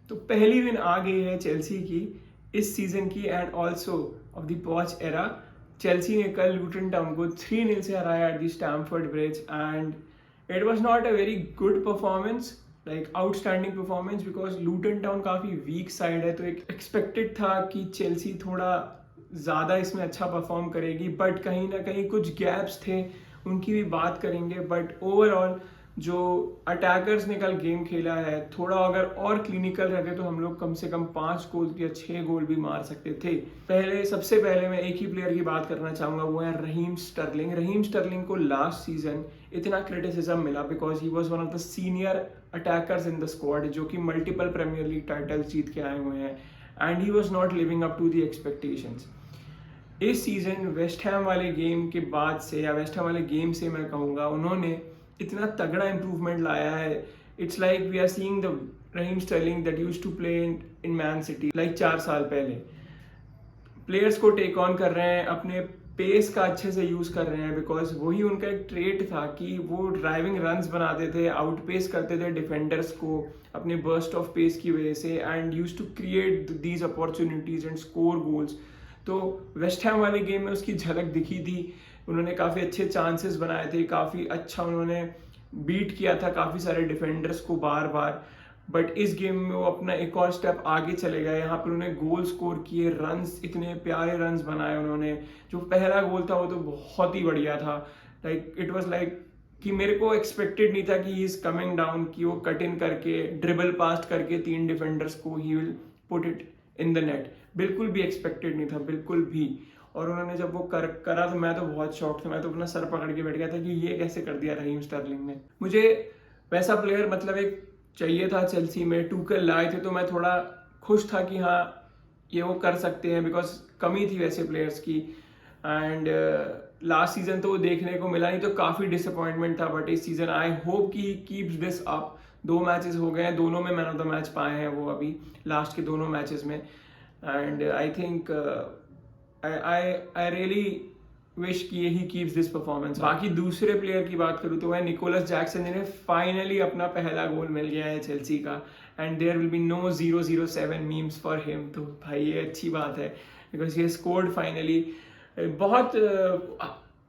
तो पहली विन आ गई है चेल्सी की इस सीजन की end also of the Poch era. Chelsea ने कल लूटन टाउन को 3-0 से हराया at the Stamford Bridge and it was not a very good performance, like outstanding performance, because Luton Town काफ़ी वीक साइड है। तो एक एक्सपेक्टेड था कि चेल्सी थोड़ा ज़्यादा इसमें अच्छा परफॉर्म करेगी, बट कहीं ना कहीं कुछ गैप्स थे, उनकी भी बात करेंगे। बट ओवरऑल जो अटैकर्स ने कल गेम खेला है, थोड़ा अगर और क्लिनिकल रहते तो हम लोग कम से कम 5 गोल या 6 गोल भी मार सकते थे। सबसे पहले मैं एक ही प्लेयर की बात करना चाहूँगा, वो है रहीम स्टर्लिंग। रहीम स्टर्लिंग को लास्ट सीजन इतना क्रिटिसिज्म मिला because he was one of the senior attackers in the squad, जो कि मल्टीपल प्रीमियर लीग टाइटल्स जीत के आए हुए हैं, and he was not living up to the expectations. इस सीजन वेस्ट हैम वाले गेम के बाद से, या वेस्ट हैम वाले गेम से मैं कहूँगा, उन्होंने इतना तगड़ा इंप्रूवमेंट लाया है। It's like we are seeing the Raheem Sterling that used to play in Man City like 4 साल पहले। प्लेयर्स को टेक ऑन कर रहे हैं, अपने पेस का अच्छे से यूज कर रहे हैं, बिकॉज वही उनका एक ट्रेट था कि वो ड्राइविंग रन्स बनाते थे, आउट पेस करते थे डिफेंडर्स को अपने बर्स्ट ऑफ पेस की वजह से, and use to create these opportunities and score goals. तो वेस्ट हैम वाले गेम में उसकी झलक दिखी थी। उन्होंने काफ़ी अच्छे चांसेस बनाए थे, काफ़ी अच्छा उन्होंने बीट किया था काफ़ी सारे डिफेंडर्स को बार बार। बट इस गेम में वो अपना एक और स्टेप आगे चले गए। यहाँ पर उन्होंने गोल स्कोर किए, रन्स, इतने प्यारे रन्स बनाए उन्होंने। जो पहला गोल था वो तो बहुत ही बढ़िया था। लाइक इट वाज लाइक कि मेरे को एक्सपेक्टेड नहीं था कि ही इज कमिंग डाउन, कि वो कट इन करके ड्रिबल पास्ट करके 3 डिफेंडर्स को he will put it in the net. बिल्कुल भी एक्सपेक्टेड नहीं था, बिल्कुल भी। और उन्होंने जब वो करा तो मैं तो बहुत शॉक था, मैं तो अपना सर पकड़ के बैठ गया था कि ये कैसे कर दिया रहीम स्टर्लिंग ने। मुझे वैसा प्लेयर मतलब एक चाहिए था चेल्सी में, टूकल लाए थे तो मैं थोड़ा खुश था कि हाँ ये वो कर सकते हैं, बिकॉज कमी थी वैसे प्लेयर्स की। एंड लास्ट सीजन तो वो देखने को मिला नहीं, तो काफ़ी डिसअपॉइंटमेंट था। बट इस सीजन आई होप कि कीप्स दिस अप। 2 मैचेस हो गए हैं, दोनों में मैन ऑफ द मैच पाए हैं वो अभी लास्ट के दोनों मैचेस में। And I think I really wish कि ही कीप्स दिस परफॉर्मेंस। बाकी दूसरे प्लेयर की बात करूँ तो वह निकोलस जैक्सन, जिन्हें फाइनली अपना पहला गोल मिल गया है चेल्सी का, and there will be no 007 memes for him. तो भाई ये अच्छी बात है बिकॉज ही स्कोर्ड फाइनली। बहुत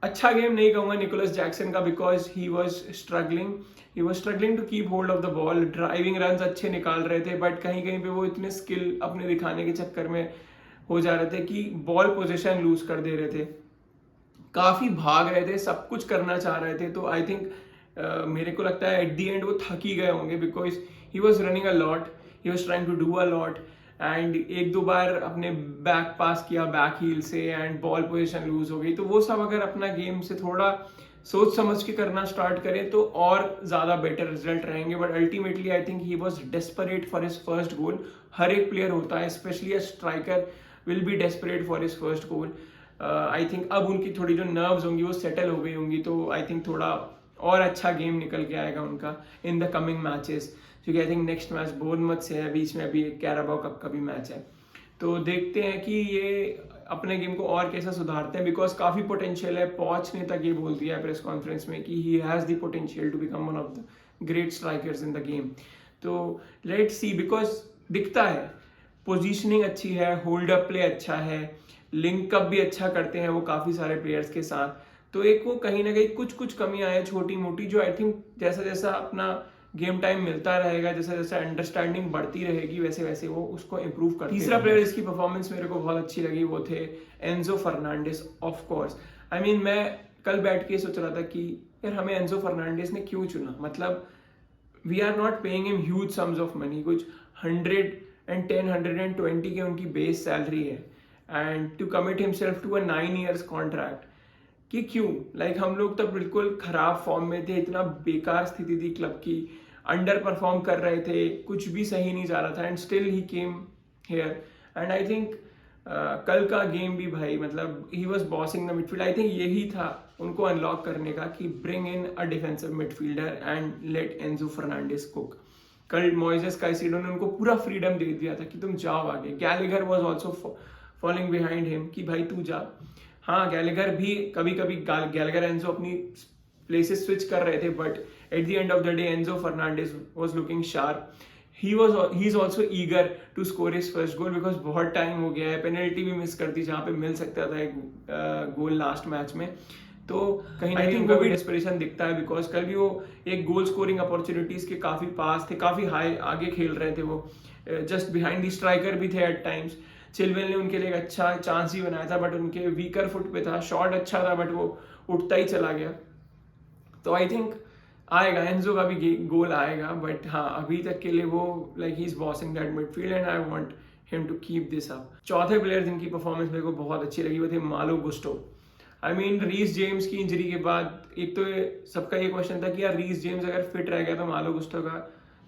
अच्छा गेम नहीं कहूँगा निकोलस जैक्सन का, because he was struggling to keep hold of the ball. Driving run अच्छे निकाल रहे थे, बट कहीं कहीं पे वो इतने स्किल अपने दिखाने के चक्कर में हो जा रहे थे कि बॉल पोजीशन लूज कर दे रहे थे, काफ़ी भाग रहे थे, सब कुछ करना चाह रहे थे। तो आई थिंक मेरे को लगता है एट दी एंड वो थक ही गए होंगे, because he was running a lot, he was trying to do a lot, and 1-2 बार अपने बैक पास किया बैक हील से एंड बॉल पोजीशन लूज हो गई। तो वो सब अगर अपना गेम से थोड़ा सोच समझ के करना स्टार्ट करें तो और ज़्यादा बेटर रिजल्ट रहेंगे। But ultimately I think he was desperate for his first goal. हर एक प्लेयर होता है, specially a striker will be desperate for his first goal. I think अब उनकी थोड़ी जो नर्व्स होंगी वो सेटल हो गई होंगी, तो आई थिंक थोड़ा और अच्छा गेम निकल के आएगा उनका इन द कमिंग मैचेस। क्योंकि I think next match Bournemouth से है, बीच में अभी एक कैराबाओ कप का भी मैच है। तो देखते हैं कि ये अपने गेम को और कैसा सुधारते हैं, बिकॉज काफ़ी पोटेंशियल है। पॉच ने तक ये बोल दिया है प्रेस कॉन्फ्रेंस में कि he has the potential to become one of the great strikers in the game. तो लेट्स सी, बिकॉज दिखता है पोजीशनिंग अच्छी है, होल्ड अप प्ले अच्छा है, लिंक अप भी अच्छा करते हैं वो काफ़ी सारे प्लेयर्स के साथ। तो एक वो कहीं ना कहीं कुछ कमियां हैं छोटी मोटी, जो आई थिंक जैसा जैसा अपना गेम टाइम मिलता रहेगा, जैसा जैसा अंडरस्टैंडिंग बढ़ती रहेगी, वैसे वैसे वो उसको इम्प्रूव करते हैं। तीसरा प्लेयर इसकी परफॉर्मेंस मेरे को बहुत अच्छी लगी, वो थे Enzo Fernandez. Of course I mean मैं कल बैठ के सोच रहा था कि यार हमें एंजो फर्नांडिस ने क्यों चुना। मतलब we are not paying him huge sums of money, कुछ 110 120 की उनकी बेस सैलरी है, and to commit himself to a 9 years contract कि क्यों। लाइक हम लोग तो बिल्कुल खराब फॉर्म में थे, इतना बेकार स्थिति थी क्लब की, अंडर परफॉर्म कर रहे थे, कुछ भी सही नहीं जा रहा था, and still he came here. And I think कल का गेम भी भाई, मतलब he was bossing the midfield. I think यही था उनको अनलॉक करने का कि bring in a defensive midfielder and let Enzo Fernandez cook. कल मोइसेस काइसेडो ने उनको पूरा फ्रीडम दे दिया था कि तुम जाओ आगे। Gallagher was also following behind him कि भाई तू जा। हाँ, गैलेगर भी कभी कभी गैलेगर एंजो अपनी प्लेसेस स्विच कर रहे थे, but at the end of the day Enzo Fernandez was looking sharp. He is also eager to score his first goal, because बहुत टाइम हो गया है, पेनल्टी भी मिस कर दी जहाँ पे मिल सकता था एक गोल लास्ट मैच में। तो कहीं ना कहीं उनको भी डेस्परेशन दिखता है, बिकॉज कल भी वो एक गोल स्कोरिंग अपॉर्चुनिटीज के काफी पास थे, काफी हाई आगे खेल रहे थे, वो जस्ट बिहाइंड द स्ट्राइकर भी थे एट टाइम्स। चिलवेल ने उनके लिए एक अच्छा चांस ही बनाया था, बट उनके वीकर फुट पे था, शॉट अच्छा था बट वो उठता ही चला गया। तो आई थिंक आएगा, एंजो का भी गोल आएगा, बट हाँ अभी तक के लिए वो like he is bossing that midfield and I want him to keep this up. चौथे प्लेयर जिनकी परफॉर्मेंस मेरे को बहुत अच्छी लगी वो थे Malo Gusto. I mean Reece James की इंजरी के बाद एक तो सबका ये क्वेश्चन था कि यार रीस जेम्स अगर फिट रह गया तो मालो गुस्टो का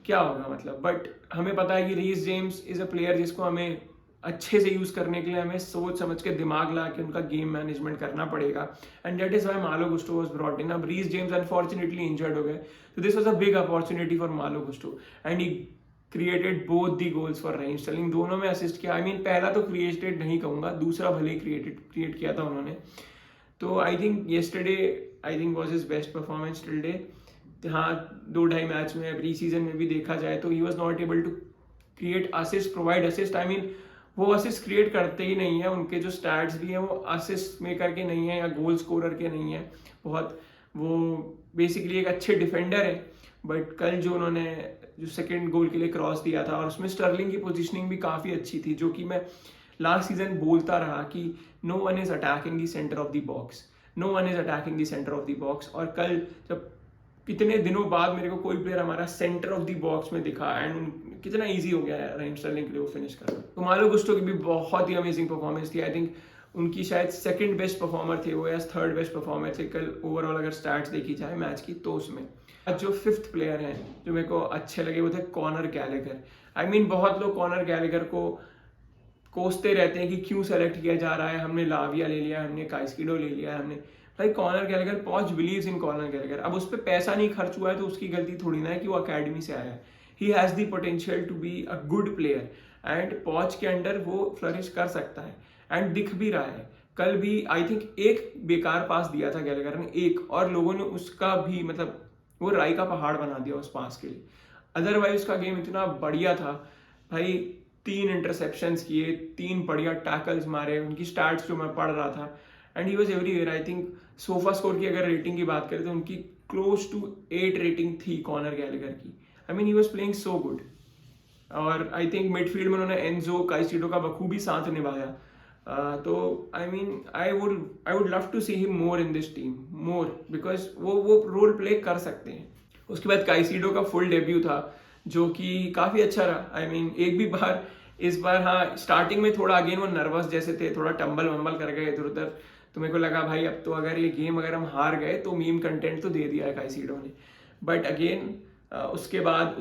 क्या होगा, मतलब। बट हमें पता है कि Reece James is a player जिसको हमें अच्छे से यूज करने के लिए हमें सोच समझ के दिमाग ला के उनका गेम मैनेजमेंट करना पड़ेगा, and that is why Malo Gusto was brought in. अब रीस जेम्स अनफॉर्चुनेटली इंजर्ड हो गए, तो this was a big opportunity for Malo Gusto and he created both the goals for Raheem Sterling. दोनों में assist किया। I mean पहला तो created नहीं कहूंगा, दूसरा भले ही क्रिएट किया था उन्होंने। तो I think yesterday I think was his best performance till day. हाँ 2-2.5 मैच में प्री सीजन में भी देखा जाए तो he was not able to create assist, provide assist. I mean वो असिस्ट क्रिएट करते ही नहीं है, उनके जो स्टैट्स भी हैं वो असिस्ट मेकर के नहीं है या गोल स्कोरर के नहीं है बहुत। वो बेसिकली एक अच्छे डिफेंडर है, बट कल जो उन्होंने जो सेकंड गोल के लिए क्रॉस दिया था और उसमें स्टर्लिंग की पोजीशनिंग भी काफ़ी अच्छी थी, जो कि मैं लास्ट सीजन बोलता रहा कि no one is attacking the centre of the box, no one is attacking the centre of the box. और कल जब कितने दिनों बाद मेरे को कोई प्लेयर हमारा सेंटर ऑफ द बॉक्स में दिखा एंड कितना इजी हो गया है रहीम स्टर्लिंग के लिए वो फिनिश करना। तो मालो गुस्टो की भी बहुत ही अमेजिंग परफॉर्मेंस थी। आई थिंक उनकी शायद सेकंड बेस्ट परफॉर्मर थे वो या थर्ड बेस्ट परफॉर्मर थे कल ओवरऑल अगर स्टैट्स देखी जाए मैच की तो उसमें। जो फिफ्थ प्लेयर हैं जो मेरे को अच्छे लगे वो थे कॉनर गैलेगर। आई मीन बहुत लोग कॉनर गैलेगर को कोसते रहते हैं कि क्यों सेलेक्ट किया जा रहा है, हमने लाविया ले लिया, हमने काइस्किडो ले लिया, हमने भाई कॉनर गैलेगर पॉच बिलीव्स इन कॉनर गैलेगर। अब उस पर पैसा नहीं खर्च हुआ है तो उसकी गलती थोड़ी ना है कि वो अकेडमी से आया है। He has the potential to be a good player and Poch के अंडर वो फ्लरिश कर सकता है एंड दिख भी रहा है। कल भी आई थिंक एक बेकार पास दिया था गैलेगर ने एक, और लोगों ने उसका भी मतलब वो राई का पहाड़ बना दिया उस पास के लिए। अदरवाइज उसका गेम इतना बढ़िया था भाई, 3 इंटरसेप्शंस किए, 3 बढ़िया टैकल्स मारे, उनकी स्टैट्स जो मैं पढ़ रहा था and he was everywhere. I think sofa score की अगर रेटिंग की बात करें तो उनकी क्लोज टू 8 रेटिंग थी कॉनर गैलेगर की। I mean he was playing so good. और आई थिंक मिडफील्ड में उन्होंने एंजो काइस्किडो का बखूबी साथ निभाया। तो I mean I would love to see him more in this team more, because वो रोल प्ले कर सकते हैं। उसके बाद काइस्किडो का फुल डेब्यू था जो कि काफ़ी अच्छा रहा। आई मीन एक भी बार इस बार हाँ स्टार्टिंग में थोड़ा अगेन वो नर्वस जैसे थे, थोड़ा टम्बल वम्बल कर गए इधर उधर, तो मेरे को लगा भाई अब तो अगर ये गेम अगर हम हार गए तो मीम कंटेंट तो दे दिया है काइस्किडो ने। बट अगेन उसके बाद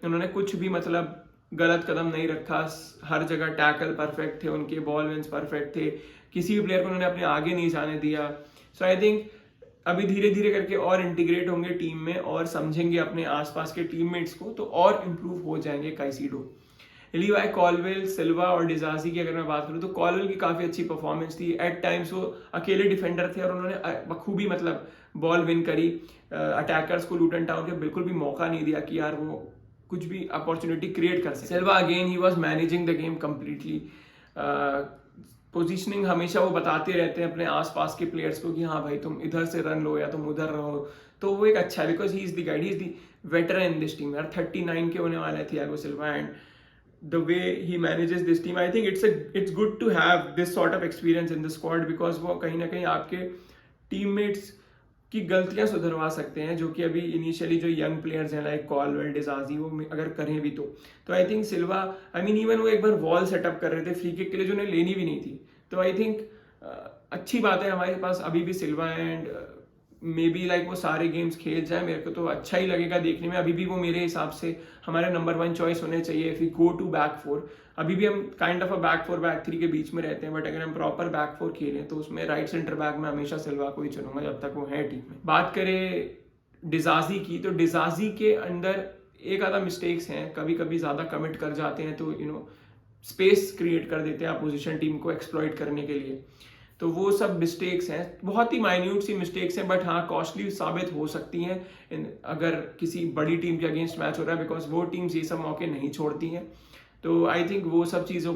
उन्होंने कुछ भी मतलब गलत कदम नहीं रखा, हर जगह टैकल परफेक्ट थे उनके, बॉल विंस परफेक्ट थे, किसी भी प्लेयर को उन्होंने अपने आगे नहीं जाने दिया। सो आई थिंक अभी धीरे धीरे करके और इंटीग्रेट होंगे टीम में और समझेंगे अपने आसपास के टीममेट्स को, तो और इम्प्रूव हो जाएंगे काइस्किडो। लीवाई, कॉलवेल, सिल्वा और डिजाजी की अगर मैं बात करूँ तो कॉलवेल की काफ़ी अच्छी परफॉर्मेंस थी। एट टाइम्स वो अकेले डिफेंडर थे और उन्होंने बखूबी मतलब बॉल विन करी, अटैकर्स को लूटन टाउन के बिल्कुल भी मौका नहीं दिया कि यार वो कुछ भी अपॉर्चुनिटी क्रिएट कर सके। Silva again he was managing the game completely. Positioning हमेशा वो बताते रहते हैं अपने आसपास के प्लेयर्स को कि हाँ भाई तुम इधर से रन लो या तुम उधर रहो, तो वो एक अच्छा है because he is the guide, he is the veteran in this team. यार 39 के होने वाले थे Thiago Silva and the way he manages this team, I think it's good to have this sort of experience in the squad because वो कहीं ना कहीं आपके टीममेट्स की गलतियां सुधरवा सकते हैं, जो कि अभी इनिशियली जो यंग प्लेयर्स हैं लाइक कॉलवेल, डिजाजी वो अगर करें भी तो I think Silva, I mean even वो एक बार वॉल सेटअप कर रहे थे फ्री किक के लिए जो उन्हें लेनी भी नहीं थी। तो आई थिंक अच्छी बात है हमारे पास अभी भी सिल्वा एंड मे बी लाइक वो सारे गेम्स खेल जाए, मेरे को तो अच्छा ही लगेगा देखने में। अभी भी वो मेरे हिसाब से हमारे नंबर 1 चॉइस होने चाहिए if we go to back 4। अभी भी हम kind of a back 4 back 3 के बीच में रहते हैं, बट अगर हम प्रॉपर बैक 4 खेलें तो उसमें राइट सेंटर बैक में हमेशा सिल्वा को ही चुनूंगा जब तक वो है टीम में। बात करें डिजाजी की, तो डिजाजी के अंदर एक आधा मिस्टेक्स हैं, कभी कभी ज़्यादा कमिट कर जाते हैं तो स्पेस क्रिएट कर देते हैं अपोजिशन टीम को एक्सप्लॉइट करने के लिए। तो वो सब मिस्टेक्स हैं, बहुत ही माइन्यूट सी मिस्टेक्स हैं, बट हाँ कॉस्टली साबित हो सकती हैं अगर किसी बड़ी टीम के अगेंस्ट मैच हो रहा है, बिकॉज वो टीम्स ये सब मौके नहीं छोड़ती हैं। तो आई थिंक वो सब चीज़ों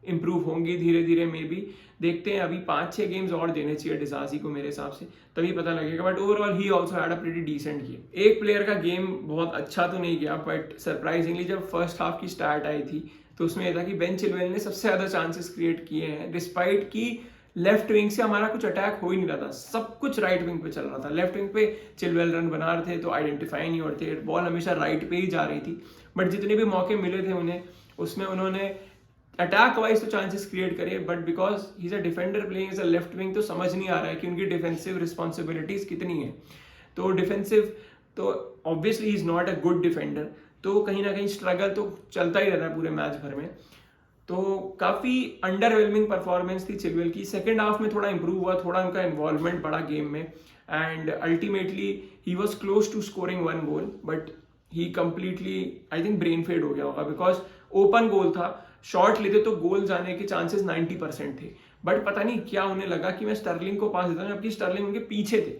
इम्प्रूव होंगी धीरे धीरे, मे बी देखते हैं। अभी 5-6 गेम्स और देने चाहिए डिजाजी को मेरे हिसाब से, तभी पता लगेगा। But overall he also had a pretty decent game. एक प्लेयर का गेम बहुत अच्छा तो नहीं गया, बट सरप्राइजिंगली जब फर्स्ट हाफ की स्टार्ट आई थी तो उसमें यह था कि बेन चिलवेल ने सबसे ज्यादा चांसेस क्रिएट किए हैं, डिस्पाइट की लेफ्ट विंग से हमारा कुछ अटैक हो ही नहीं रहा था, सब कुछ राइट विंग पे चल रहा था। लेफ्ट विंग पे चिलवेल रन बना रहे थे तो आइडेंटिफाई नहीं होते, बॉल हमेशा राइट पे ही जा रही थी। बट जितने भी मौके मिले थे उन्हें, उसमें उन्होंने अटैक वाइज तो चांसेस क्रिएट करे, but because he is a defender playing as a left wing, तो समझ नहीं आ रहा है कि उनकी डिफेंसिव रिस्पॉन्सिबिलिटीज कितनी है। तो डिफेंसिव तो obviously is not a good defender, तो कहीं ना कहीं स्ट्रगल तो चलता ही रहता है पूरे मैच भर में। तो काफी अंडरवेलमिंग परफॉर्मेंस थी चिलवेल की। सेकेंड हाफ में थोड़ा इंप्रूव हुआ, थोड़ा उनका इन्वॉल्वमेंट बढ़ा गेम में, and ultimately he was close to scoring 1 goal, but he completely I think brain fade हो गया होगा, बिकॉज ओपन गोल था, शॉट लेते तो गोल जाने के चांसेस 90% थे। बट पता नहीं क्या उन्हें लगा कि मैं स्टर्लिंग को पास देता हूँ, जबकि स्टर्लिंग उनके पीछे थे,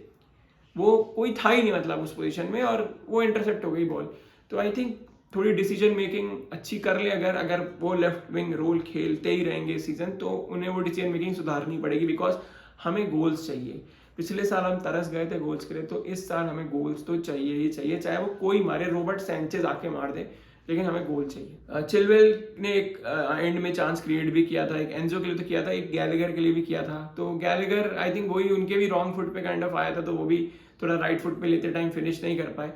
वो कोई था ही नहीं मतलब उस पोजीशन में, और वो इंटरसेप्ट हो गई बॉल। तो आई थिंक थोड़ी डिसीजन मेकिंग अच्छी कर ले, अगर वो लेफ्ट विंग रोल खेलते ही रहेंगे इस सीजन, तो उन्हें वो डिसीजन मेकिंग सुधारनी पड़ेगी, बिकॉज हमें गोल्स चाहिए। पिछले साल हम तरस गए थे गोल्स के लिए, तो इस साल हमें गोल्स तो चाहिए ही चाहिए, चाहे वो कोई मारे, रॉबर्ट सैंचेज आके मार दे, लेकिन हमें गोल चाहिए। चिलवेल ने एक एंड में चांस क्रिएट भी किया था, एक एंजो के लिए तो किया था, एक गैलेगर के लिए भी किया था। तो गैलेगर आई थिंक वही उनके भी रॉन्ग फुट पे काइंड ऑफ आया था, तो वो भी थोड़ा राइट फुट पे लेते टाइम फिनिश नहीं कर पाए।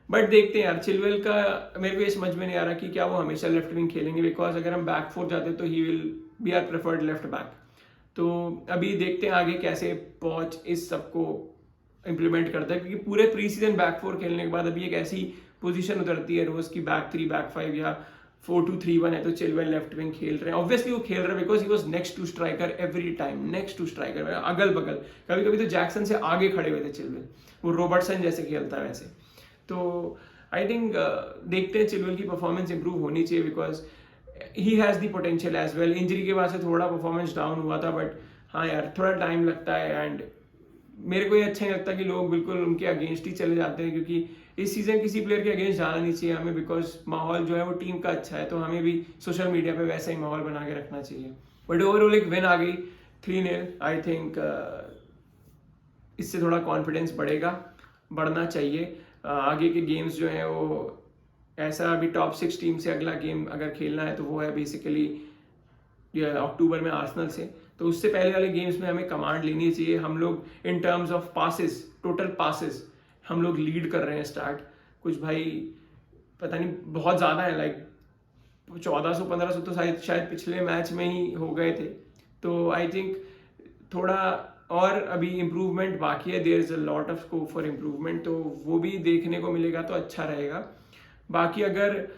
बट देखते हैं यार, चिलवेल का मेरे को ये समझ में नहीं आ रहा कि क्या वो हमेशा लेफ्ट विंग खेलेंगे, बिकॉज अगर हम बैक फोर जाते तो he will be our preferred left back. तो अभी देखते हैं आगे कैसे पॉच इस सबको इम्प्लीमेंट करता है, क्योंकि पूरे प्री सीजन बैक फोर खेलने के बाद अभी एक ऐसी पोजीशन उतरती है रोज की बैक 3 बैक 5 या 4-2-3-1 है, तो चिलवेल लेफ्ट विंग खेल रहे हैं। ऑब्वियसली वो खेल रहे हैं because he was next to striker every time, next to striker, अगल बगल, कभी कभी तो जैक्सन से आगे खड़े हुए थे चिलवेल, वो रॉबर्टसन जैसे खेलता है वैसे। तो आई थिंक देखते हैं, चिलवेल की परफॉर्मेंस इंप्रूव होनी चाहिए, because he has the potential as well. Injury के बाद से थोड़ा परफॉर्मेंस डाउन हुआ था, बट हाँ यार थोड़ा टाइम लगता है, एंड मेरे को ये अच्छा नहीं लगता कि लोग बिल्कुल उनके अगेंस्ट ही चले जाते हैं, क्योंकि इस सीजन किसी प्लेयर के अगेंस्ट जाना नहीं चाहिए हमें, बिकॉज माहौल जो है वो टीम का अच्छा है, तो हमें भी सोशल मीडिया पे वैसा ही माहौल बना के रखना चाहिए। बट ओवरऑल एक विन आ गई 3-0। आई थिंक इससे थोड़ा कॉन्फिडेंस बढ़ना चाहिए। आगे के गेम्स जो हैं वो ऐसा, अभी टॉप 6 टीम से अगला गेम अगर खेलना है तो वो है बेसिकली अक्टूबर में आर्सेनल से, तो उससे पहले वाले गेम्स में हमें कमांड लेनी चाहिए। हम लोग in terms of passes, total passes हम लोग लीड कर रहे हैं स्टार्ट, कुछ भाई पता नहीं बहुत ज़्यादा है, लाइक 1400-1500 तो शायद पिछले मैच में ही हो गए थे। तो आई थिंक थोड़ा और अभी इम्प्रूवमेंट बाकी है, there is a lot of scope for improvement, तो वो भी देखने को मिलेगा तो अच्छा रहेगा। बाकी अगर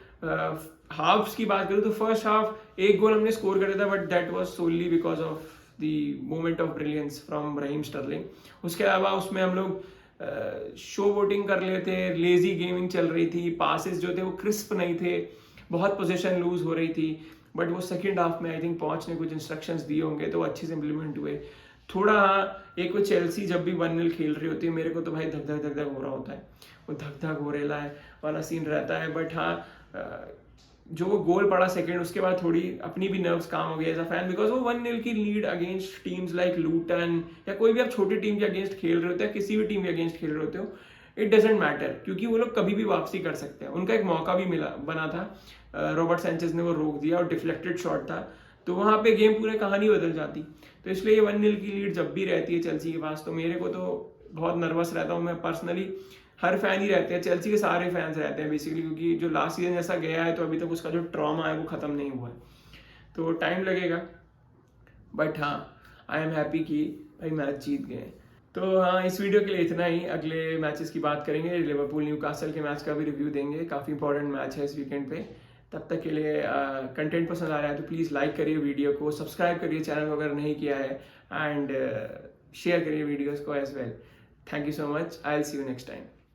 हाफ्स की बात करूँ तो फर्स्ट हाफ एक गोल हमने स्कोर कर दिया था, but that was solely because of the moment of brilliance from Raheem Sterling. उसके अलावा उसमें हम लोग शो वोटिंग कर लेते, लेजी गेमिंग चल रही थी, पासेस जो थे वो क्रिस्प नहीं थे, बहुत पोजीशन लूज हो रही थी। बट वो सेकेंड हाफ में आई थिंक पॉच ने कुछ इंस्ट्रक्शंस दिए होंगे तो अच्छे से इम्प्लीमेंट हुए। थोड़ा हाँ, एक वो चेल्सी जब भी 1-0 खेल रही होती है, मेरे को तो भाई धक धक हो रहा होता है, वो धक धक हो रहा है वाला सीन रहता है। बट हाँ, जो वो गोल पड़ा सेकंड, उसके बाद थोड़ी अपनी भी नर्व्स काम हो गया एज अ फैन, बिकॉज वो 1-0 की lead against teams like Lutan या कोई भी आप छोटी टीम के अगेंस्ट खेल रहे होते हैं, किसी भी टीम के अगेंस्ट खेल रहे होते हो, इट डजेंट मैटर, क्योंकि वो लोग कभी भी वापसी कर सकते हैं। उनका एक मौका भी बना था, रॉबर्ट सैंचेज ने वो रोक दिया और डिफ्लेक्टेड शॉट था, तो वहां पे गेम पूरे कहानी बदल जाती। तो इसलिए ये 1-0 की लीड जब भी रहती है चेल्सी के पास, तो मेरे को तो बहुत नर्वस रहता हूँ मैं पर्सनली। हर फैन ही रहते हैं, चेल्सी के सारे फैंस रहते हैं बेसिकली, क्योंकि जो लास्ट सीजन जैसा गया है तो अभी तक उसका जो ट्रॉमा है वो खत्म नहीं हुआ है, तो टाइम लगेगा। बट हाँ, आई एम हैप्पी कि भाई मैच जीत गए। तो हाँ, इस वीडियो के लिए इतना ही। अगले मैचेस की बात करेंगे, लिवरपूल न्यूकासल के मैच का भी रिव्यू देंगे, काफ़ी इंपॉर्टेंट मैच है इस वीकेंड पे। तब तक के लिए कंटेंट पसंद आ रहा है तो प्लीज़ लाइक करिए वीडियो को, सब्सक्राइब करिए चैनल को अगर नहीं किया है, एंड शेयर करिए वीडियोज़ को as well. Thank you so much, I will see you next time.